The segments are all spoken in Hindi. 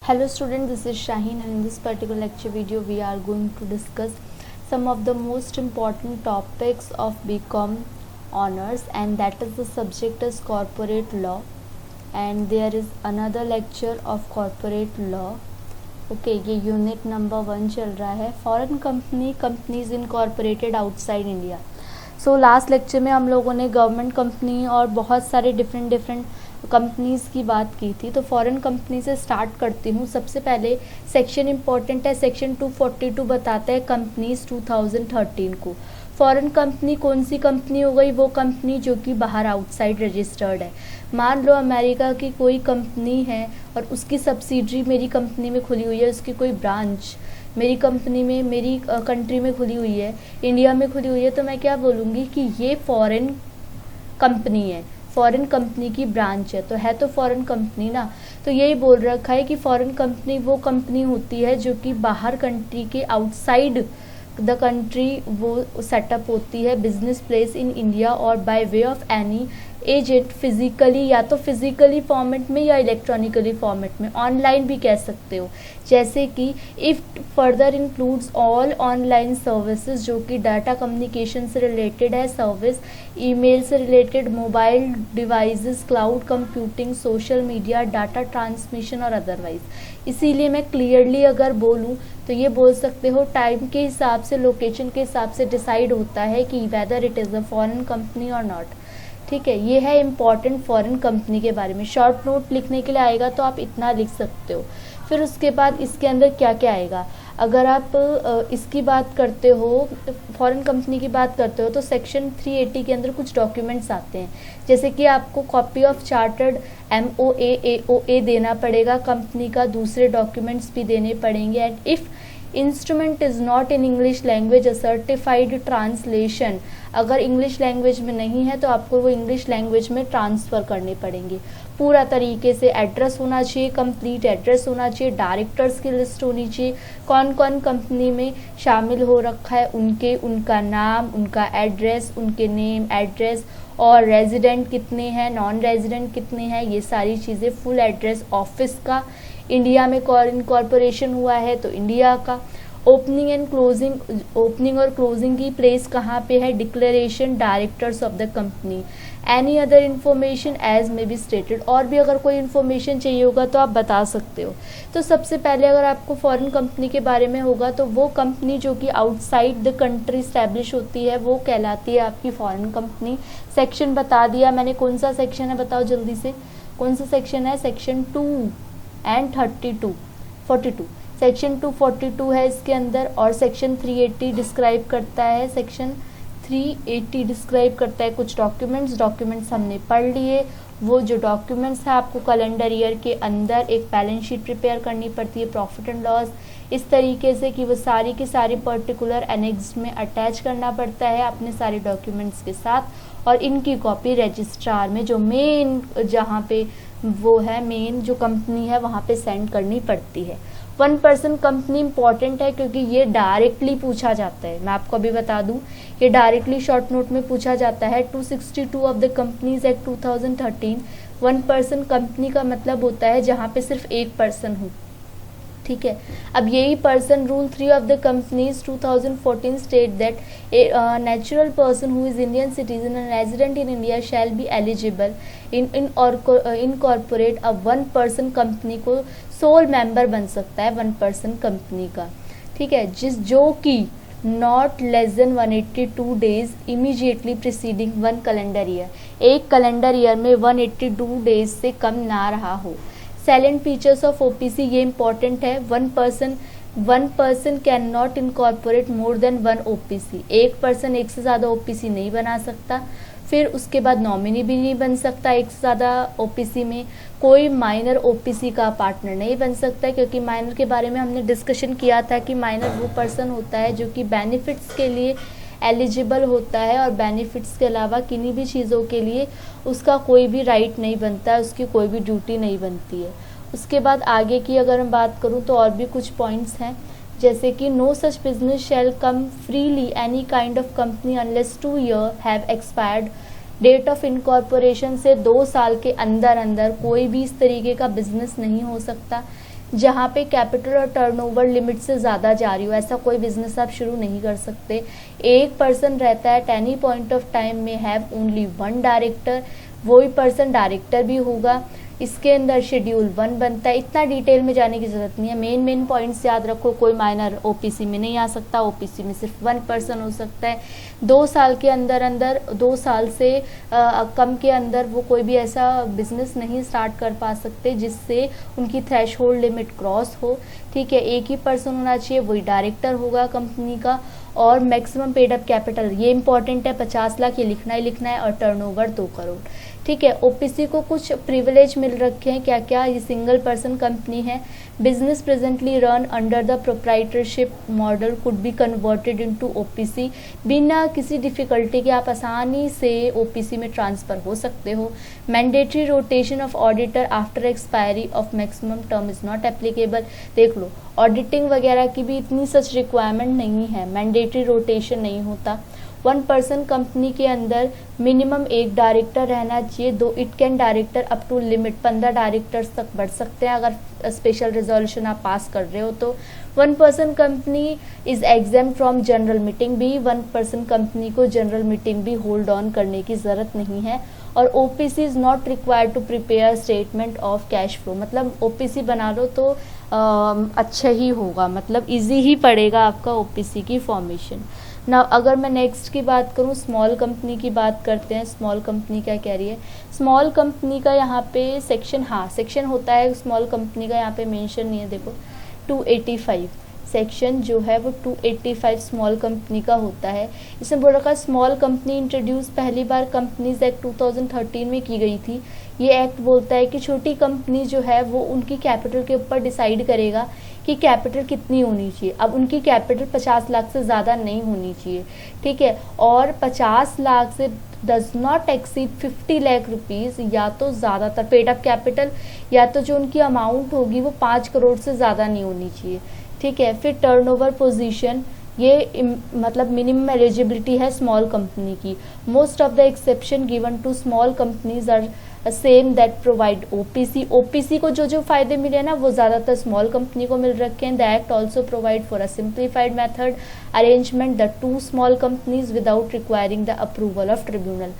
Hello student, this is Shaheen and in this particular lecture video we are going to discuss some of the most important topics of BCom honors, and that is the subject is corporate law, and there is another lecture of corporate law. Okay ये यूनिट नंबर 1 चल रहा है, foreign companies incorporated outside India. So last lecture में हम लोगों ने गवर्नमेंट कंपनी और बहुत सारे डिफरेंट कंपनीज़ की बात की थी। तो फॉरेन कंपनी से स्टार्ट करती हूँ। सबसे पहले सेक्शन इम्पॉर्टेंट है, सेक्शन 242 बताता है कंपनीज 2013 को। फॉरेन कंपनी कौन सी कंपनी हो गई? वो कंपनी जो कि बाहर आउटसाइड रजिस्टर्ड है। मान लो अमेरिका की कोई कंपनी है और उसकी सब्सिडरी मेरी कंपनी में खुली हुई है, उसकी कोई ब्रांच मेरी कंपनी में, मेरी कंट्री में खुली हुई है, इंडिया में खुली हुई है, तो मैं क्या बोलूँगी कि ये फॉरेन कंपनी है, फॉरेन कंपनी की ब्रांच है तो फॉरेन कंपनी ना। तो यही बोल रखा है कि फॉरेन कंपनी वो कंपनी होती है जो कि बाहर कंट्री के आउटसाइड द कंट्री वो सेटअप होती है, बिजनेस प्लेस इन इंडिया और by way of any agent physically, या तो फिजिकली फॉर्मेट में या इलेक्ट्रॉनिकली फॉर्मेट में, ऑनलाइन भी कह सकते हो। जैसे कि if further includes all online services जो कि डाटा कम्युनिकेशन से रिलेटेड है, सर्विस ईमेल से related, mobile devices, cloud computing, social media, data transmission और अदरवाइज। इसीलिए मैं क्लियरली अगर बोलूँ तो ये बोल सकते हो टाइम के हिसाब से, लोकेशन के हिसाब से डिसाइड होता है कि whether it is a foreign company और नॉट। ठीक है, ये है इम्पॉर्टेंट फॉरेन कंपनी के बारे में। शॉर्ट नोट लिखने के लिए आएगा तो आप इतना लिख सकते हो। फिर उसके बाद इसके अंदर क्या क्या आएगा, अगर आप इसकी बात करते हो, फॉरेन कंपनी की बात करते हो, तो सेक्शन 380 के अंदर कुछ डॉक्यूमेंट्स आते हैं। जैसे कि आपको copy of chartered MOA AOA देना पड़ेगा कंपनी का, दूसरे डॉक्यूमेंट्स भी देने पड़ेंगे। And if instrument is not in English language a certified translation, अगर इंग्लिश लैंग्वेज में नहीं है तो आपको वो इंग्लिश लैंग्वेज में ट्रांसफ़र करने पड़ेंगे। पूरा तरीके से एड्रेस होना चाहिए, कंप्लीट एड्रेस होना चाहिए, डायरेक्टर्स की लिस्ट होनी चाहिए, कौन कौन कंपनी में शामिल हो रखा है, उनका नाम, उनका एड्रेस, उनके नेम एड्रेस, और रेजिडेंट कितने हैं, नॉन रेजिडेंट कितने हैं, ये सारी चीज़ें, फुल एड्रेस ऑफिस का, इंडिया में इनकॉर्पोरेशन हुआ है तो इंडिया का, ओपनिंग और क्लोजिंग की प्लेस कहाँ पे है, declaration directors of the company, any other information as may be stated, और भी अगर कोई इन्फॉर्मेशन चाहिए होगा तो आप बता सकते हो। तो सबसे पहले अगर आपको फॉरेन कंपनी के बारे में होगा तो वो कंपनी जो कि आउटसाइड द कंट्री स्टैब्लिश होती है वो कहलाती है आपकी फॉरेन कंपनी। सेक्शन बता दिया मैंने, कौन सा सेक्शन है बताओ जल्दी से, कौन सा सेक्शन है? सेक्शन 2 एंड 42 सेक्शन 242 है इसके अंदर, और सेक्शन 380 डिस्क्राइब करता है, सेक्शन 380 डिस्क्राइब करता है कुछ डॉक्यूमेंट्स हमने पढ़ लिए। वो जो डॉक्यूमेंट्स है आपको कैलेंडर ईयर के अंदर एक बैलेंस शीट प्रिपेयर करनी पड़ती है, प्रॉफिट एंड लॉस, इस तरीके से कि वो सारी की सारी पर्टिकुलर एनेक्स में अटैच करना पड़ता है अपने सारे डॉक्यूमेंट्स के साथ, और इनकी कॉपी रजिस्ट्रार में जो मेन, जहाँ पे वो है मेन जो कंपनी है वहाँ पे सेंड करनी पड़ती है। 1% कंपनी इंपॉर्टेंट है क्योंकि ये डायरेक्टली पूछा जाता है, मैं आपको अभी बता दूं, ये डायरेक्टली शॉर्ट नोट में पूछा जाता है। 262 of the companies act 2013, 1% company का मतलब होता है जहाँ पे सिर्फ एक पर्सन हो। ठीक है, अब यही person rule 3 of the companies 2014 state that natural person who is Indian citizen and resident in India shall be eligible incorporate a 1% company को सोल मेंबर बन सकता है 1% कंपनी का। ठीक है, जो कि not less than 182 days immediately preceding 1 calendar year, एक कैलेंडर ईयर में 182 डेज से कम ना रहा हो। सैलेंट फीचर्स ऑफ OPC ये इंपॉर्टेंट है, 1% can not incorporate more than 1 OPC, एक पर्सन एक से ज़्यादा OPC नहीं बना सकता। फिर उसके बाद नॉमिनी भी नहीं बन सकता एक से ज़्यादा OPC में, कोई माइनर OPC का पार्टनर नहीं बन सकता, क्योंकि माइनर के बारे में हमने डिस्कशन किया था कि माइनर वो पर्सन होता है जो कि बेनिफिट्स के लिए एलिजिबल होता है और बेनिफिट्स के अलावा किन्हीं भी चीज़ों के लिए उसका कोई भी राइट नहीं बनता है, उसकी कोई भी ड्यूटी नहीं बनती है। उसके बाद आगे की अगर मैं बात करूँ तो और भी कुछ पॉइंट्स हैं, जैसे कि no such business shall come freely any kind of company unless 2 year have expired date of incorporation से 2 साल के अंदर अंदर कोई भी इस तरीके का बिजनेस नहीं हो सकता जहाँ पे कैपिटल और टर्नओवर लिमिट से ज़्यादा जा रही हो। ऐसा कोई बिजनेस आप शुरू नहीं कर सकते। एक पर्सन रहता है at any point of time में हैव ओनली वन डायरेक्टर, वही पर्सन डायरेक्टर भी होगा। इसके अंदर शेड्यूल 1 बनता है। इतना डिटेल में जाने की ज़रूरत नहीं है, मेन पॉइंट्स याद रखो। कोई माइनर ओपीसी में नहीं आ सकता, ओपीसी में सिर्फ 1 पर्सन हो सकता है। 2 साल के अंदर 2 साल से कम के अंदर वो कोई भी ऐसा बिजनेस नहीं स्टार्ट कर पा सकते जिससे उनकी थ्रेशहोल्ड लिमिट क्रॉस हो। ठीक है, एक ही पर्सन होना चाहिए, वही डायरेक्टर होगा कंपनी का। और मैक्सिमम पेड अप कैपिटल, ये इंपॉर्टेंट है, 50 लाख ये लिखना ही लिखना है। और टर्नओवर 2 करोड़। ठीक है, ओपीसी को कुछ प्रिविलेज मिल रखे हैं, क्या क्या? ये सिंगल पर्सन कंपनी है। Business presently run under the proprietorship model could be converted into OPC. बिना किसी डिफिकल्टी के आप आसानी से ओपीसी में ट्रांसफर हो सकते हो। Mandatory rotation of auditor after expiry of maximum term is not applicable. देख लो, ऑडिटिंग वगैरह की भी इतनी सच रिक्वायरमेंट नहीं है, मैंडेटरी रोटेशन नहीं होता। 1 पर्सन कंपनी के अंदर मिनिमम 1 डायरेक्टर रहना चाहिए। Though it can director up to limit 15 directors तक बढ़ सकते हैं अगर स्पेशल रिजोल्यूशन आप पास कर रहे हो तो। 1 person company is exempt from general meeting भी। 1 पर्सन कंपनी को जनरल मीटिंग भी होल्ड ऑन करने की ज़रूरत नहीं है। और OPC is not required to prepare statement of cash flow. मतलब ओपीसी बना लो तो अच्छा ही होगा, मतलब इजी ही पड़ेगा आपका ओपीसी की फॉर्मेशन ना। अगर मैं नेक्स्ट की बात करूँ, स्मॉल कंपनी की बात करते हैं। स्मॉल कंपनी क्या कह रही है? स्मॉल कंपनी का यहाँ पे सेक्शन होता है स्मॉल कंपनी का, यहाँ पे मेंशन नहीं है, देखो 285 सेक्शन जो है वो 285 स्मॉल कंपनी का होता है। इसमें बोल रखा है स्मॉल कंपनी इंट्रोड्यूस पहली बार कंपनीज एक्ट 2013 में की गई थी। ये एक्ट बोलता है कि छोटी कंपनी जो है वो उनकी कैपिटल के ऊपर डिसाइड करेगा कि कैपिटल कितनी होनी चाहिए। अब उनकी कैपिटल 50 लाख से ज़्यादा नहीं होनी चाहिए, ठीक है। और 50 लाख से does not exceed 50 lakh rupees, या तो ज़्यादातर पेड अप कैपिटल या तो जो उनकी अमाउंट होगी वो 5 करोड़ से ज़्यादा नहीं होनी चाहिए, ठीक है। फिर टर्नओवर पोजीशन, ये मतलब मिनिमम एलिजिबिलिटी है स्मॉल कंपनी की। Most of the exception given to small companies are same that provide OPC. OPC को जो फायदे मिले ना वो ज़्यादातर स्मॉल कंपनी को मिल रखे हैं। The act also provide for a simplified method arrangement the 2 small companies without requiring the approval of tribunal.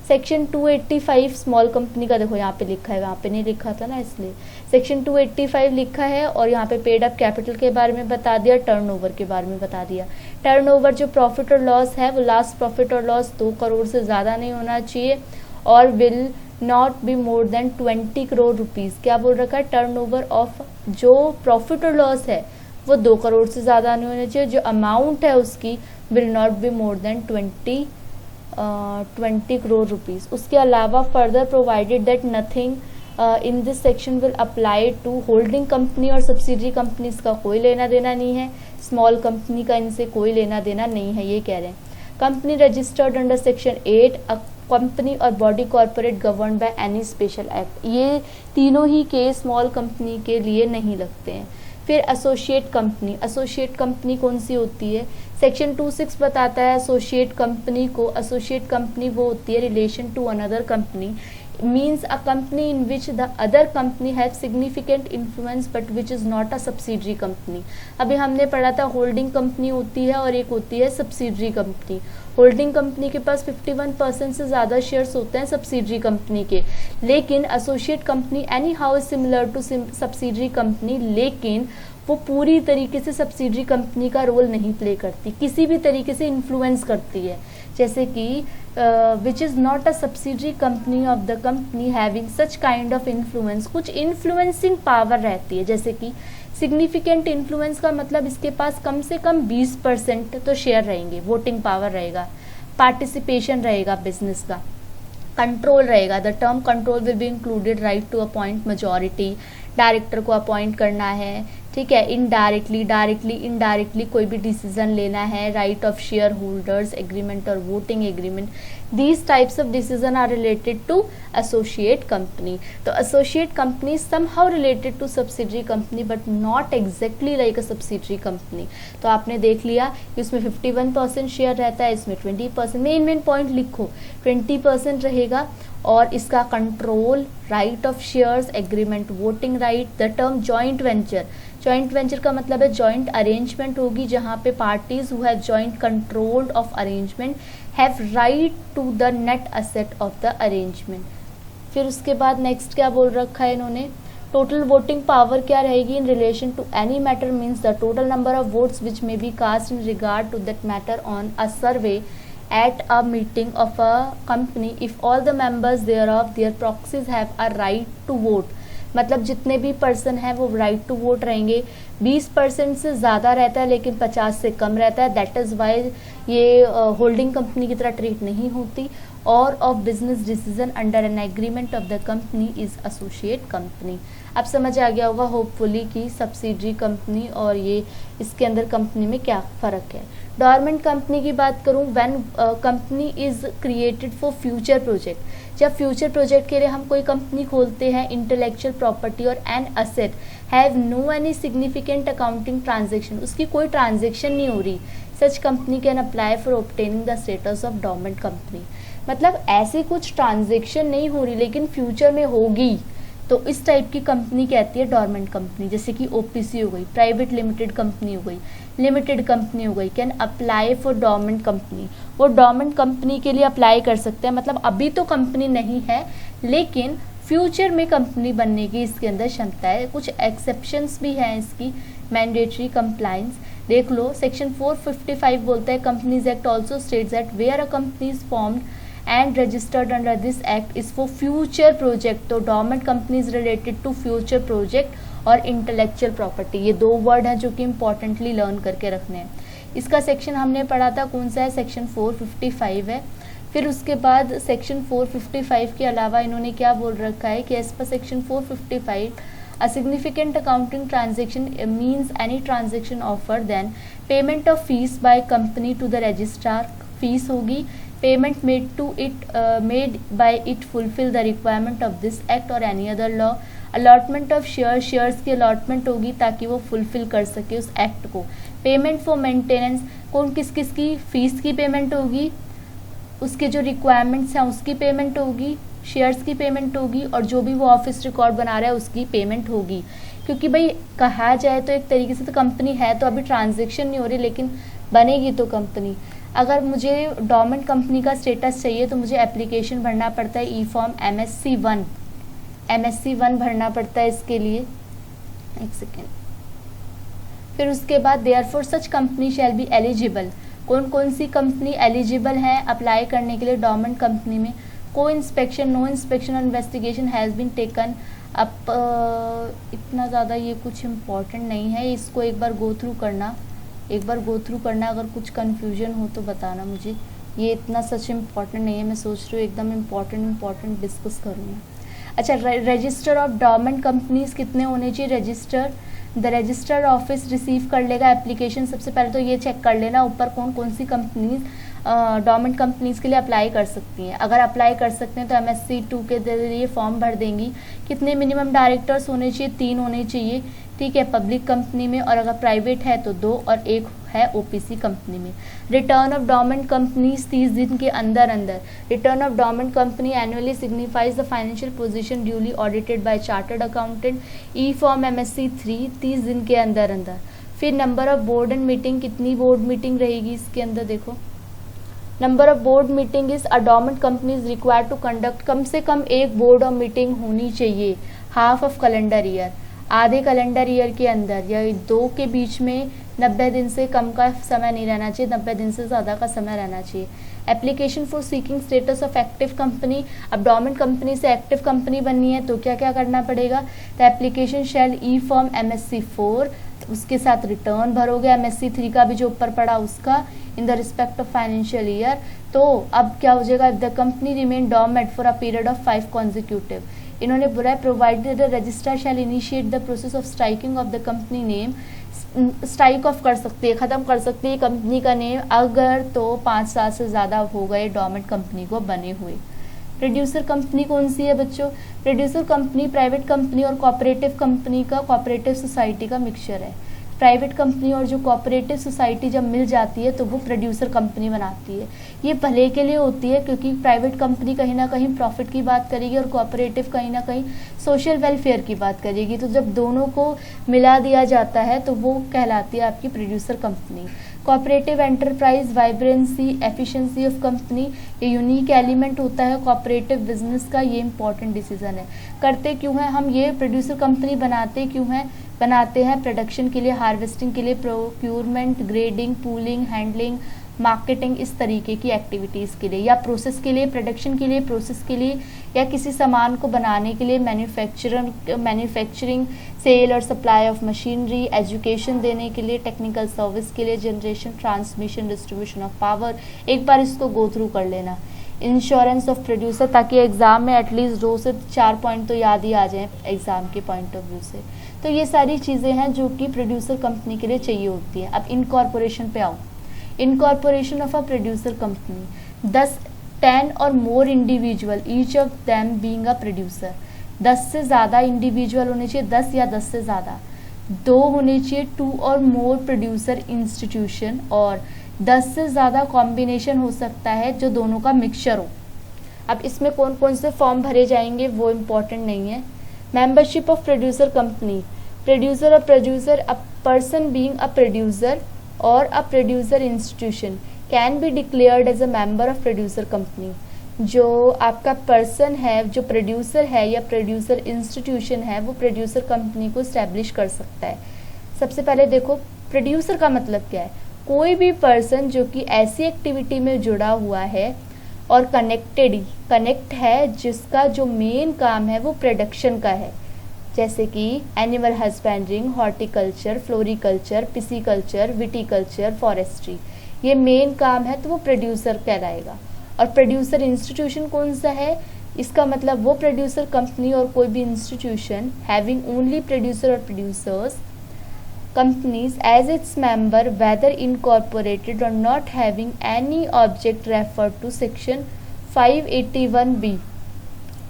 Section 285 small company का देखो यहाँ पे लिखा है, वहाँ पे नहीं लिखा था ना इसलिए। सेक्शन 285 लिखा है और यहाँ पे पेड अप कैपिटल के बारे में बता दिया, टर्नओवर के बारे में बता दिया। टर्नओवर जो प्रॉफिट और लॉस है वो लास्ट प्रॉफिट और लॉस 2 करोड़ से ज़्यादा नहीं होना चाहिए और will not be more than 20 crore rupees. क्या बोल रखा है? टर्नओवर ऑफ जो प्रॉफिट और लॉस है वो 2 करोड़ से ज़्यादा नहीं होना चाहिए। जो अमाउंट है उसकी will not be more than 20 crore rupees. उसके अलावा further provided that nothing in this section will apply to holding company और सब्सिडरी कंपनीज का कोई लेना देना नहीं है। स्मॉल कंपनी का इनसे कोई लेना देना नहीं है, ये कह रहे हैं। Company registered under section 8 company और body corporate govern by any special act, ये तीनों ही केस स्मॉल कंपनी के लिए नहीं लगते हैं। फिर एसोसिएट कंपनी कौन सी होती है? सेक्शन 26 बताता है एसोसिएट कंपनी वो होती है relation to another company, means a company in which the other company has significant influence but which is not a subsidiary company। अभी हमने पढ़ा था होल्डिंग कंपनी होती है और एक होती है सब्सिडरी कंपनी। होल्डिंग कंपनी के पास 51% से ज़्यादा शेयर्स होते हैं सब्सिडरी कंपनी के, लेकिन associate company anyhow is similar to subsidiary company, लेकिन वो पूरी तरीके से सब्सिडरी कंपनी का रोल नहीं प्ले करती, किसी भी तरीके से इन्फ्लुएंस करती है। जैसे कि which is not a subsidiary company of the company having such kind of influence, कुछ इन्फ्लुएंसिंग पावर रहती है। जैसे कि सिग्निफिकेंट इन्फ्लुएंस का मतलब इसके पास कम से कम 20% तो शेयर रहेंगे, वोटिंग पावर रहेगा, पार्टिसिपेशन रहेगा बिजनेस का, कंट्रोल रहेगा। The term control will be included right to appoint majority, director को अपॉइंट करना है, ठीक है। इनडायरेक्टली, डायरेक्टली, इनडायरेक्टली कोई भी डिसीजन लेना है, right of share holders agreement और voting agreement, these types of decision are related to associate company. तो associate company somehow related to subsidiary company but not exactly like a subsidiary company. तो आपने देख लिया कि उसमें 51% शेयर रहता है, इसमें 20%। मेन पॉइंट लिखो, 20% रहेगा और इसका control, right of shares agreement, voting right. The term joint venture, joint venture का मतलब है जॉइंट अरेंजमेंट होगी जहां पे parties who have joint control of arrangement have right to the net asset of the arrangement. फिर उसके बाद नेक्स्ट क्या बोल रखा है इन्होंने, टोटल वोटिंग पावर क्या रहेगी in relation to any matter means the total number of votes which may be cast in regard to that matter on a survey at a meeting of a company if all the members thereof their proxies have a right to vote। मतलब जितने भी पर्सन हैं वो राइट टू वोट रहेंगे। 20% से ज़्यादा रहता है लेकिन 50 से कम रहता है, दैट इज़ वाई ये होल्डिंग कंपनी की तरह ट्रीट नहीं होती। और of business decision under an agreement of the company is associate company. अब समझ आ गया होगा होपफुली कि सब्सिडरी कंपनी और ये इसके अंदर कंपनी में क्या फ़र्क है। डोरमेंट कंपनी की बात करूं, when company is created for future project, जब फ्यूचर प्रोजेक्ट के लिए हम कोई कंपनी खोलते हैं, इंटेलेक्चुअल प्रॉपर्टी और an asset have no any significant accounting transaction, उसकी कोई ट्रांजेक्शन नहीं हो रही, such company can apply for obtaining the status of dormant company. मतलब ऐसी कुछ ट्रांजेक्शन नहीं हो रही लेकिन फ्यूचर में होगी, तो इस टाइप की कंपनी कहती है डोरमेंट कंपनी। जैसे कि ओपीसी हो गई, प्राइवेट लिमिटेड कंपनी हो गई, लिमिटेड कंपनी हो गई, can apply for dormant company, वो डोरमेंट कंपनी के लिए अप्लाई कर सकते हैं। मतलब अभी तो कंपनी नहीं है लेकिन फ्यूचर में कंपनी बनने की इसके अंदर क्षमता है। कुछ एक्सेप्शंस भी हैं इसकी, मैंडेटरी कंप्लायंस देख लो। सेक्शन 455 बोलता है companies act also states that where a company is formed and registered under this act is for future project। तो dormant company is related to future project और इंटेलेक्चुअल प्रॉपर्टी, ये दो वर्ड हैं जो कि इंपॉर्टेंटली लर्न करके रखने हैं। इसका सेक्शन हमने पढ़ा था, कौन सा है, सेक्शन 455 है। फिर उसके बाद सेक्शन 455 के अलावा इन्होंने क्या बोल रखा है कि as per section 455 a significant accounting transaction means any transaction offered then payment of fees by company to the registrar, fees होगी, payment made by it fulfil the requirement of this act और any other law. Allotment of shares की अलॉटमेंट होगी ताकि वो फुलफिल कर सके उस एक्ट को। पेमेंट फॉर मेंटेनेंस, कौन किस किस की फीस की पेमेंट होगी, उसके जो रिक्वायरमेंट्स हैं उसकी पेमेंट होगी, शेयर्स की पेमेंट होगी और जो भी वो ऑफिस रिकॉर्ड बना रहा है उसकी पेमेंट होगी। क्योंकि भाई कहा जाए तो एक तरीके से तो कंपनी है, तो अभी ट्रांजेक्शन नहीं हो रही लेकिन बनेगी तो कंपनी। अगर मुझे डोरमेंट कंपनी का स्टेटस चाहिए तो मुझे एप्लीकेशन भरना पड़ता है, ई फॉर्म MSc 1 भरना पड़ता है इसके लिए। एक सेकेंड। फिर उसके बाद therefore such company shall be eligible, कौन कौन सी कंपनी एलिजिबल हैं अप्लाई करने के लिए डोरमेंट कंपनी में। को इंस्पेक्शन, नो इंस्पेक्शन और investigation has been taken up. इतना ज़्यादा ये कुछ इम्पोर्टेंट नहीं है, इसको एक बार गो थ्रू करना, अगर कुछ कन्फ्यूजन हो तो बताना मुझे। ये इतना सच इम्पॉर्टेंट नहीं है, मैं सोच रही हूँ एकदम इम्पॉर्टेंट डिस्कस करूँगा। अच्छा, रजिस्टर ऑफ डोरमेंट कंपनीज कितने होने चाहिए, द रजिस्टर ऑफिस रिसीव कर लेगा एप्लीकेशन। सबसे पहले तो ये चेक कर लेना ऊपर कौन कौन सी कंपनीज डोरमेंट कंपनीज के लिए अप्लाई कर सकती हैं। अगर अप्लाई कर सकते हैं तो MSc 2 के जरिए फॉर्म भर देंगी। कितने मिनिमम डायरेक्टर्स होने चाहिए, 3 होने चाहिए, ठीक है, पब्लिक कंपनी में, और अगर प्राइवेट है तो 2 और 1 है ओपीसी कंपनी में। रिटर्न ऑफ डोरमेंट कंपनीज 30 दिन के अंदर। Return of dormant company annually signifies the financial position duly audited by chartered accountant, e form MSc 3 30 दिन के अंदर। फिर number of board and meeting, कितनी बोर्ड मीटिंग रहेगी इसके अंदर, देखो number of board meeting is a dormant company is required to conduct, कम से कम एक बोर्ड ऑफ मीटिंग होनी चाहिए, हाफ ऑफ कैलेंडर ईयर, आधे कैलेंडर ईयर के अंदर, या 2 के बीच में 90 दिन से कम का समय नहीं रहना चाहिए, 90 दिन से ज़्यादा का समय रहना चाहिए। Application for seeking status of active company, अब डोरमेंट कंपनी से एक्टिव कंपनी बननी है तो क्या क्या करना पड़ेगा, तो एप्लीकेशन शैल ई फॉर्म MSc 4, उसके साथ रिटर्न भरोगे MSc 3 का भी जो ऊपर पड़ा उसका, in the respect of financial year. तो अब क्या हो जाएगा, the company remain dormant for a period of 5 consecutive, इन्होंने बोला है provided the registrar shall initiate the process of striking off the company name, strike off कर सकती है, ख़त्म कर सकती है कंपनी का नेम अगर तो 5 साल से ज़्यादा हो गए डोमेंट कंपनी को बने हुए। प्रोड्यूसर कंपनी कौन सी है बच्चों? प्रोड्यूसर कंपनी प्राइवेट कंपनी और कोऑपरेटिव कंपनी का, कोऑपरेटिव सोसाइटी का मिक्सचर है। प्राइवेट कंपनी और जो कोऑपरेटिव सोसाइटी जब मिल जाती है तो वो प्रोड्यूसर कंपनी बनाती है। ये भले के लिए होती है क्योंकि प्राइवेट कंपनी कहीं ना कहीं प्रॉफिट की बात करेगी और कोऑपरेटिव कहीं ना कहीं सोशल वेलफेयर की बात करेगी। तो जब दोनों को मिला दिया जाता है तो वो कहलाती है आपकी producer company. Cooperative enterprise, vibrancy, efficiency of company, ये यूनिक एलिमेंट होता है कोऑपरेटिव बिजनेस का। ये इंपॉर्टेंट डिसीजन है। करते क्यों हैं हम ये प्रोड्यूसर कंपनी बनाते क्यों हैं? बनाते हैं प्रोडक्शन के लिए, हार्वेस्टिंग के लिए, procurement, grading, pooling, handling, marketing, इस तरीके की एक्टिविटीज़ के लिए, या प्रोसेस के लिए, प्रोडक्शन के लिए, प्रोसेस के लिए, या किसी सामान को बनाने के लिए, मैन्युफैक्चरिंग, सेल और सप्लाई ऑफ मशीनरी, एजुकेशन देने के लिए, टेक्निकल सर्विस के लिए, generation, transmission, distribution of power. एक बार इसको गो थ्रू कर लेना। इंश्योरेंस ऑफ प्रोड्यूसर, ताकि एग्जाम में एटलीस्ट 2 से 4 पॉइंट तो याद ही आ जाएं एग्जाम के पॉइंट ऑफ व्यू से। तो ये सारी चीज़ें हैं जो कि प्रोड्यूसर कंपनी के लिए चाहिए होती है। अब इनकॉर्पोरेशन पे आओ। Incorporation of a producer company, 10 और more individual, each of them being a producer. 10 से ज़्यादा इंडिविजुअल होने चाहिए, 10 या 10 से ज़्यादा। 2 होने चाहिए 2 और मोर प्रोड्यूसर इंस्टीट्यूशन, और 10 से ज़्यादा कॉम्बिनेशन हो सकता है जो दोनों का मिक्सचर हो। अब इसमें कौन कौन से फॉर्म भरे जाएंगे वो इम्पॉर्टेंट नहीं है। Membership of producer company, producer और producer, a person being a producer और a producer institution can be declared as a member of producer company. जो आपका पर्सन है, जो प्रोड्यूसर है या प्रोड्यूसर इंस्टीट्यूशन है, वो प्रोड्यूसर कंपनी को स्टैब्लिश कर सकता है। सबसे पहले देखो प्रोड्यूसर का मतलब क्या है? कोई भी पर्सन जो कि ऐसी एक्टिविटी में जुड़ा हुआ है और कनेक्ट है जिसका जो मेन काम है वो प्रोडक्शन का है, जैसे कि animal husbandry, horticulture, floriculture, pisciculture, viticulture, forestry, ये मेन काम है तो वो प्रोड्यूसर कहलाएगा। और प्रोड्यूसर इंस्टीट्यूशन कौन सा है? इसका मतलब वो प्रोड्यूसर कंपनी और कोई भी इंस्टीट्यूशन हैविंग ओनली प्रोड्यूसर और producers companies as its member whether incorporated or not having any object referred to section 581B।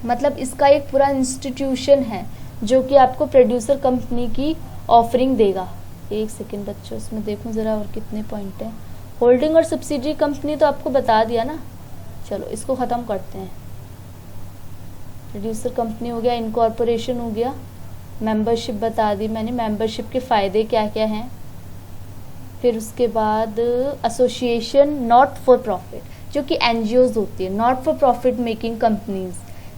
मतलब इसका एक पूरा इंस्टीट्यूशन है जो कि आपको प्रोड्यूसर कंपनी की ऑफरिंग देगा। एक सेकेंड बच्चों, इसमें देखूं ज़रा और कितने पॉइंट हैं। होल्डिंग और सब्सिडरी कंपनी तो आपको बता दिया ना, चलो इसको ख़त्म करते हैं। प्रोड्यूसर कंपनी हो गया, इनकॉर्पोरेशन हो गया, मेंबरशिप बता दी मैंने, मेंबरशिप के फ़ायदे क्या क्या हैं। फिर उसके बाद एसोसिएशन नॉट फॉर प्रॉफिट, जो कि एनजीओज होती है, not for profit making companies.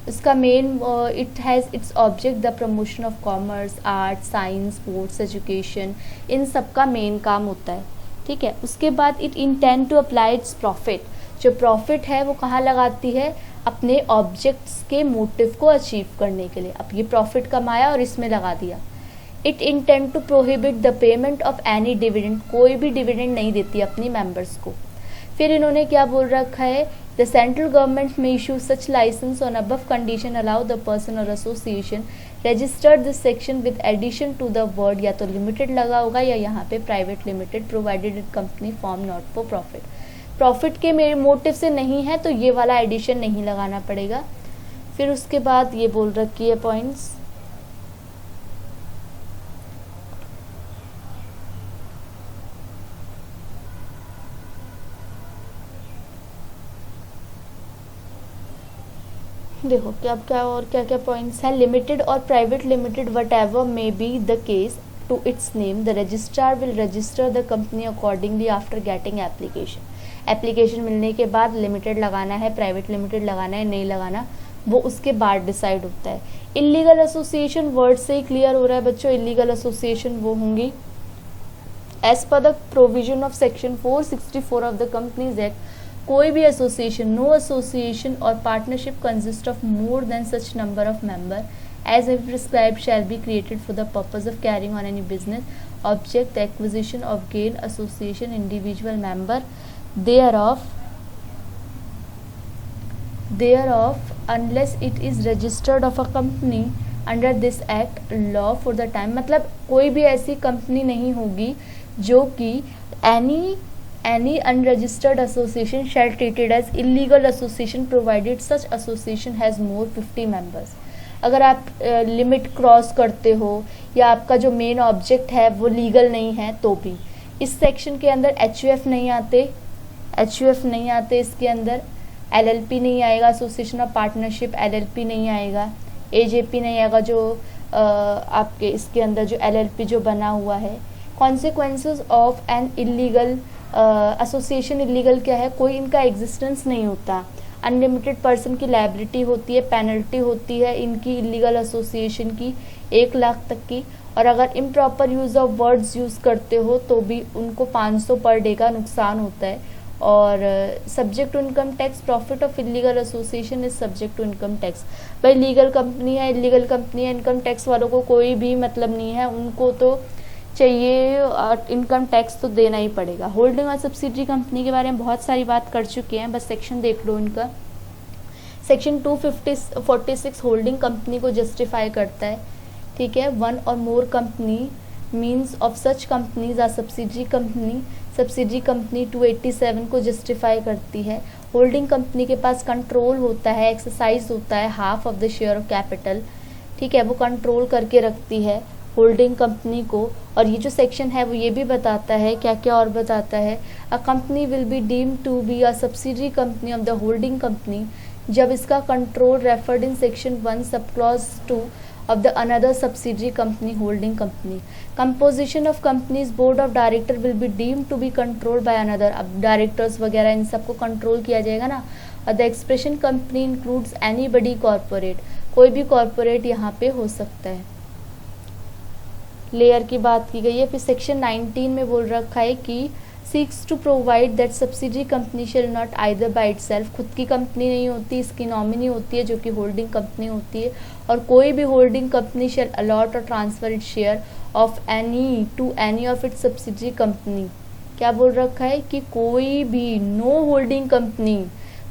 इसका main it has its object the promotion of commerce, art, science, sports, education, इन सब का मेन काम होता है। ठीक है। उसके बाद it intend to apply its profit, जो प्रॉफिट है वो कहाँ लगाती है? अपने ऑब्जेक्ट्स के मोटिव को अचीव करने के लिए। अब ये प्रॉफिट कमाया और इसमें लगा दिया। It intend to prohibit the payment of any dividend, कोई भी डिविडेंड नहीं देती अपनी मेंबर्स को। फिर इन्होंने क्या बोल रखा है? द सेंट्रल गवर्नमेंट में issue such licence on above condition allow the person और association registered this section with addition to the word, या तो लिमिटेड लगा होगा या यहाँ पे private limited, provided it company form not for profit. Profit के मेरे मोटिव से नहीं है तो ये वाला एडिशन नहीं लगाना पड़ेगा। फिर उसके बाद ये बोल रखी है पॉइंट्स, देखो क्या क्या पॉइंट्स हैं। लिमिटेड और private limited whatever may be the case to its name, the registrar will register the company accordingly after getting application. Application मिलने के बाद लिमिटेड लगाना है, प्राइवेट लिमिटेड लगाना है, नहीं लगाना, वो उसके बाद डिसाइड होता है। इलीगल एसोसिएशन वर्ड से ही क्लियर हो रहा है बच्चों, इलीगल एसोसिएशन वो होंगी as per the provision of section 464 of the companies act. कोई भी एसोसिएशन, नो एसोसिएशन और partnership consist of more than such number of member as if prescribed shall be created for the purpose of carrying on any business, object, acquisition of gain, association, individual member thereof thereof unless it is registered of a company under this act law for the time, मतलब कोई भी ऐसी कंपनी नहीं होगी जो कि any unregistered association shall treated as illegal association provided such association has more 50 members। अगर आप लिमिट क्रॉस करते हो या आपका जो मेन ऑब्जेक्ट है वो लीगल नहीं है तो भी इस सेक्शन के अंदर एचयूएफ नहीं आते इसके अंदर एलएलपी नहीं आएगा, एसोसिएशन ऑफ पार्टनरशिप एलएलपी नहीं आएगा, एजेपी नहीं आएगा, जो आपके इसके अंदर जो एलएलपी जो बना हुआ है। Consequences of an illegal association, illegal क्या है, कोई इनका एग्जिस्टेंस नहीं होता। अनलिमिटेड पर्सन की लायबिलिटी होती है, पेनल्टी होती है इनकी इलीगल एसोसिएशन की 1 लाख तक की, और अगर improper use of words use करते हो तो भी उनको 500 पर डे का नुकसान होता है। और subject to income tax, profit of illegal association is subject to income tax. भाई लीगल कंपनी है, इलीगल कंपनी है, इनकम टैक्स वालों को कोई भी मतलब नहीं है, उनको तो चाहिए इनकम टैक्स तो देना ही पड़ेगा। होल्डिंग और सब्सिडरी कंपनी के बारे में बहुत सारी बात कर चुके हैं, बस सेक्शन देख लो इनका। सेक्शन 246 होल्डिंग कंपनी को जस्टिफाई करता है, ठीक है। 1 और more company means of such companies are subsidiary company. Subsidiary company 287 को जस्टिफाई करती है। होल्डिंग कंपनी के पास कंट्रोल होता है, एक्सरसाइज होता है half of the share of capital, ठीक है, वो कंट्रोल करके रखती है होल्डिंग कंपनी को। और ये जो सेक्शन है वो ये भी बताता है क्या क्या और बताता है, a company will be deemed to be a subsidiary company of the holding company जब इसका control referred in section 1 sub clause 2 of the another subsidiary company holding company। composition of company's board of director will be deemed to be controlled by another। अब डायरेक्टर्स वगैरह इन सबको कंट्रोल किया जाएगा ना। The expression company includes anybody corporate, कोई भी कॉर्पोरेट यहाँ पे हो सकता है। लेयर की बात की गई है। फिर सेक्शन 19 में बोल रखा है कि seeks to provide that subsidiary company shall not either by itself, खुद की कंपनी नहीं होती, इसकी नॉमिनी होती है जो कि होल्डिंग कंपनी होती है, और कोई भी holding company shall allot or transfer its share of any to any of its subsidiary company। क्या बोल रखा है कि कोई भी नो होल्डिंग कंपनी,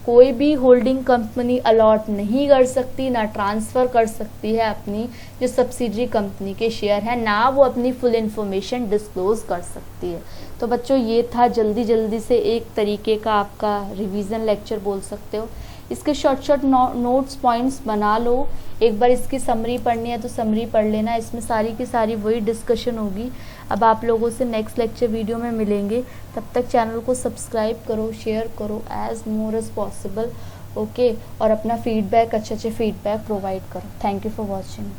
कोई भी होल्डिंग कंपनी अलॉट नहीं कर सकती, ना ट्रांसफ़र कर सकती है अपनी जो सब्सिडरी कंपनी के शेयर है, ना वो अपनी फुल इन्फॉर्मेशन डिस्क्लोज कर सकती है। तो बच्चों ये था जल्दी से एक तरीके का आपका रिवीजन लेक्चर बोल सकते हो। इसके शॉर्ट नोट्स पॉइंट्स बना लो, एक बार इसकी समरी पढ़नी है तो समरी पढ़ लेना, इसमें सारी की सारी वही डिस्कशन होगी। अब आप लोगों से नेक्स्ट लेक्चर वीडियो में मिलेंगे, तब तक चैनल को सब्सक्राइब करो, शेयर करो as more as possible, okay, और अपना फीडबैक अच्छे फीडबैक प्रोवाइड करो। Thank you for watching.